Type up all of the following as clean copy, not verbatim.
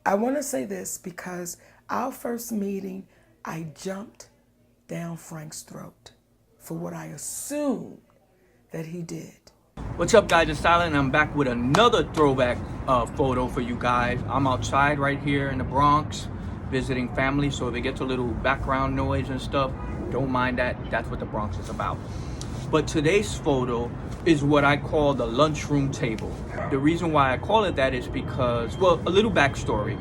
I want to say this because our first meeting, I jumped down Frank's throat for what I assumed that he did. What's up, guys? It's Silent, and I'm back with another throwback photo for you guys. I'm outside right here in the Bronx visiting family, so if it gets a little background noise and stuff, don't mind that. That's what the Bronx is about. But today's photo is what I call the lunchroom table. The reason why I call it that is because, well, a little backstory.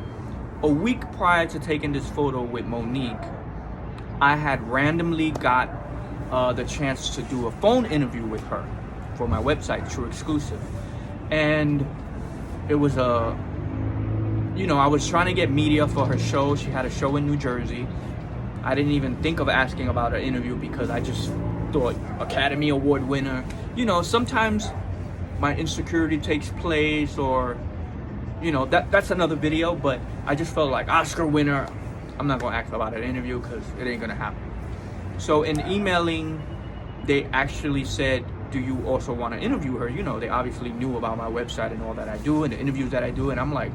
A week prior to taking this photo with Monique, I had randomly got the chance to do a phone interview with her for my website, TrueExclusives. And it was I was trying to get media for her show. She had a show in New Jersey. I didn't even think of asking about her interview because I just thought Academy Award winner. You know, sometimes my insecurity takes place, or, you know, that's another video, but I just felt like Oscar winner. I'm not gonna ask about an interview because it ain't gonna happen. So in emailing, they actually said, do you also want to interview her? You know, they obviously knew about my website and all that I do and the interviews that I do, and I'm like,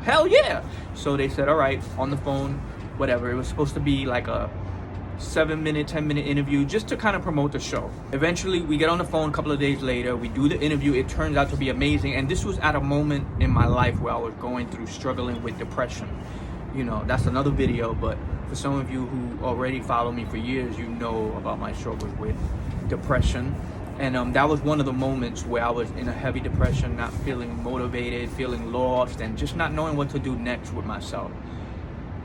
hell yeah. So they said, all right, on the phone, whatever. It was supposed to be like a 7-minute, 10-minute interview just to kind of promote the show. Eventually, we get on the phone a couple of days later. We do the interview. It turns out to be amazing. And this was at a moment in my life where I was going through struggling with depression. You know, that's another video, but for some of you who already follow me for years, you know about my struggles with depression. And that was one of the moments where I was in a heavy depression, not feeling motivated, feeling lost, and just not knowing what to do next with myself.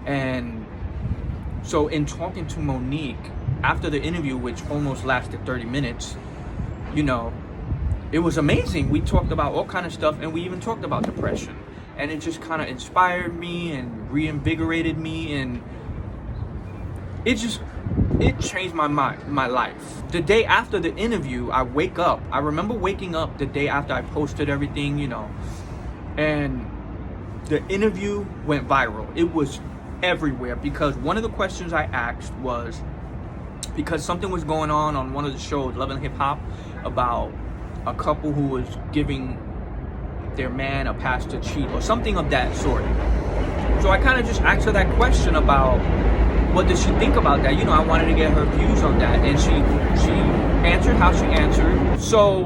And so in talking to Monique after the interview, which almost lasted 30 minutes, you know, it was amazing. We talked about all kind of stuff, and we even talked about depression. And it just kind of inspired me and reinvigorated me, and it changed my life. The day after the interview, I remember waking up the day after I posted everything, you know, and the interview went viral. It was everywhere because one of the questions I asked was, because something was going on one of the shows, Love and Hip Hop, about a couple who was giving their man a pass to cheat or something of that sort. So I kind of just asked her that question about what does she think about that. You know, I wanted to get her views on that, and she answered how she answered. So,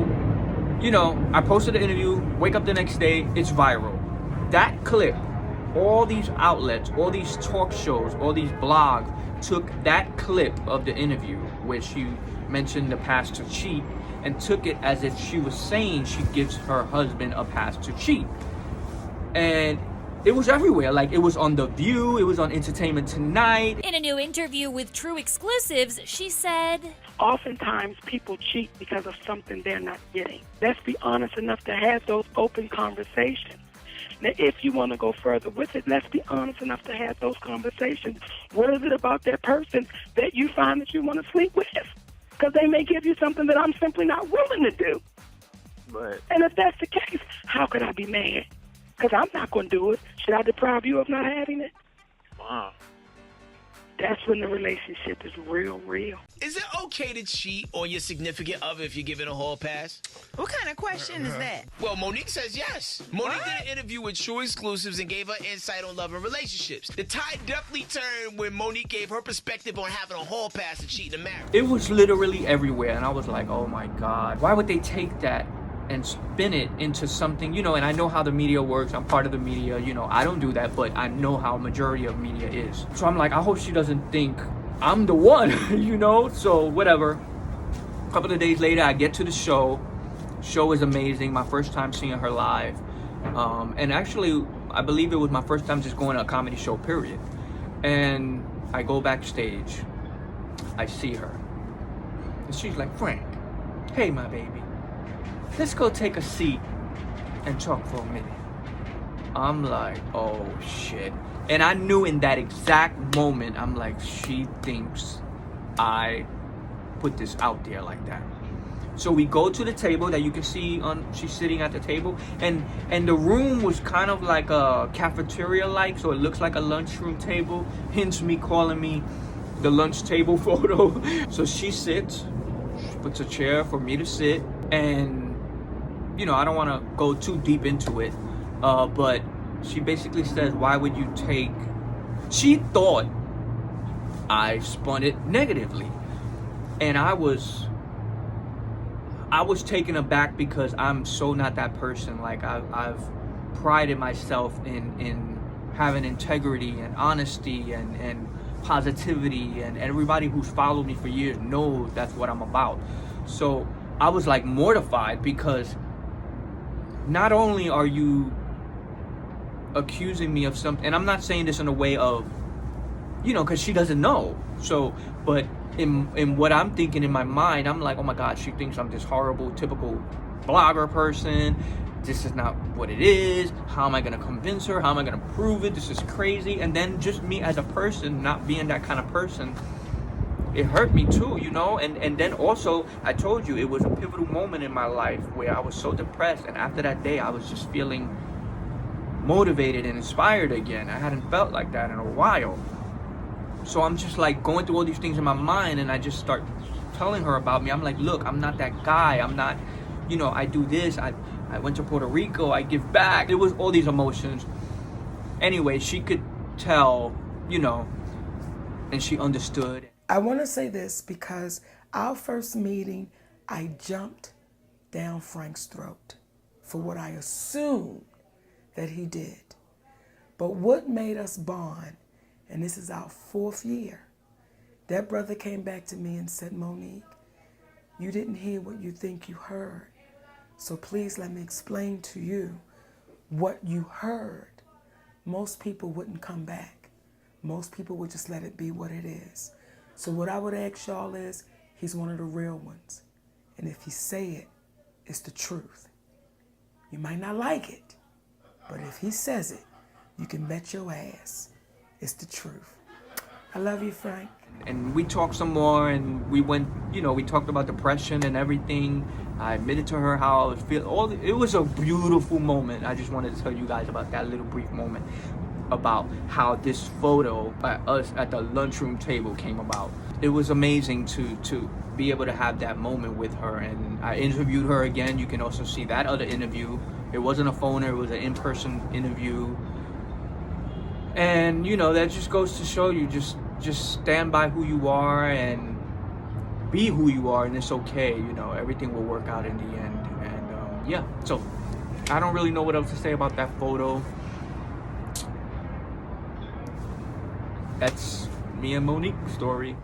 you know, I posted the interview, wake up the next day, it's viral. That clip, all these outlets, all these talk shows, all these blogs took that clip of the interview where she mentioned the pass to cheat and took it as if she was saying she gives her husband a pass to cheat. And it was everywhere. Like, it was on The View, it was on Entertainment Tonight. In a new interview with TrueExclusives, she said, oftentimes people cheat because of something they're not getting. Let's be honest enough to have those open conversations. Now, if you want to go further with it, let's be honest enough to have those conversations. What is it about that person that you find that you want to sleep with? Because they may give you something that I'm simply not willing to do. Right. And if that's the case, how could I be mad? Because I'm not going to do it. Should I deprive you of not having it? Wow. That's when the relationship is real, real. Is it okay to cheat on your significant other if you're given a hall pass? What kind of question is that? Well, Monique says yes. Monique did an interview with TrueExclusives and gave her insight on love and relationships. The tide definitely turned when Monique gave her perspective on having a hall pass and cheating in marriage. It was literally everywhere, and I was like, oh my God, why would they take that and spin it into something, you know? And I know how the media works. I'm part of the media, you know. I don't do that, but I know how majority of media is. So I'm like, I hope she doesn't think I'm the one, you know? So whatever. A couple of days later, I get to the show. Show is amazing. My first time seeing her live. And actually, I believe it was my first time just going to a comedy show, period. And I go backstage. I see her. And she's like, Frank, hey, my baby, let's go take a seat and talk for a minute. I'm like, oh shit. And I knew in that exact moment, I'm like, she thinks I put this out there like that. So we go to the table that you can see she's sitting at the table, and the room was kind of like a cafeteria-like, so it looks like a lunchroom table, hence me calling me the lunch table photo. So she sits, she puts a chair for me to sit, and you know, I don't want to go too deep into it, but she basically says, why would you take, she thought I spun it negatively. And I was taken aback because I'm so not that person. Like I've prided myself in having integrity and honesty and positivity, and everybody who's followed me for years knows that's what I'm about. So I was like mortified because not only are you accusing me of something, and I'm not saying this in a way of, you know, because she doesn't know. So, but in what I'm thinking in my mind, I'm like, oh my God, she thinks I'm this horrible, typical blogger person. This is not what it is. How am I gonna convince her? How am I gonna prove it? This is crazy. And then just me as a person, not being that kind of person, it hurt me too, you know? And then also, I told you, it was a pivotal moment in my life where I was so depressed. And after that day, I was just feeling motivated and inspired again. I hadn't felt like that in a while. So I'm just like going through all these things in my mind, and I just start telling her about me. I'm like, look, I'm not that guy. I'm not, you know, I do this. I went to Puerto Rico. I give back. It was all these emotions. Anyway, she could tell, you know, and she understood. I want to say this because our first meeting, I jumped down Frank's throat for what I assumed that he did. But what made us bond, and this is our 4th year, that brother came back to me and said, Monique, you didn't hear what you think you heard. So please let me explain to you what you heard. Most people wouldn't come back. Most people would just let it be what it is. So what I would ask y'all is, he's one of the real ones. And if he say it, it's the truth. You might not like it, but if he says it, you can bet your ass it's the truth. I love you, Frank. And we talked some more, and we went, you know, we talked about depression and everything. I admitted to her how I was feeling. It was a beautiful moment. I just wanted to tell you guys about that little brief moment about how this photo by us at the lunchroom table came about. It was amazing to be able to have that moment with her, and I interviewed her again. You can also see that other interview. It wasn't a phoner, it was an in-person interview. And you know, that just goes to show you, just stand by who you are and be who you are, and it's okay. You know, everything will work out in the end. And yeah, so I don't really know what else to say about that photo. That's me and Monique's story.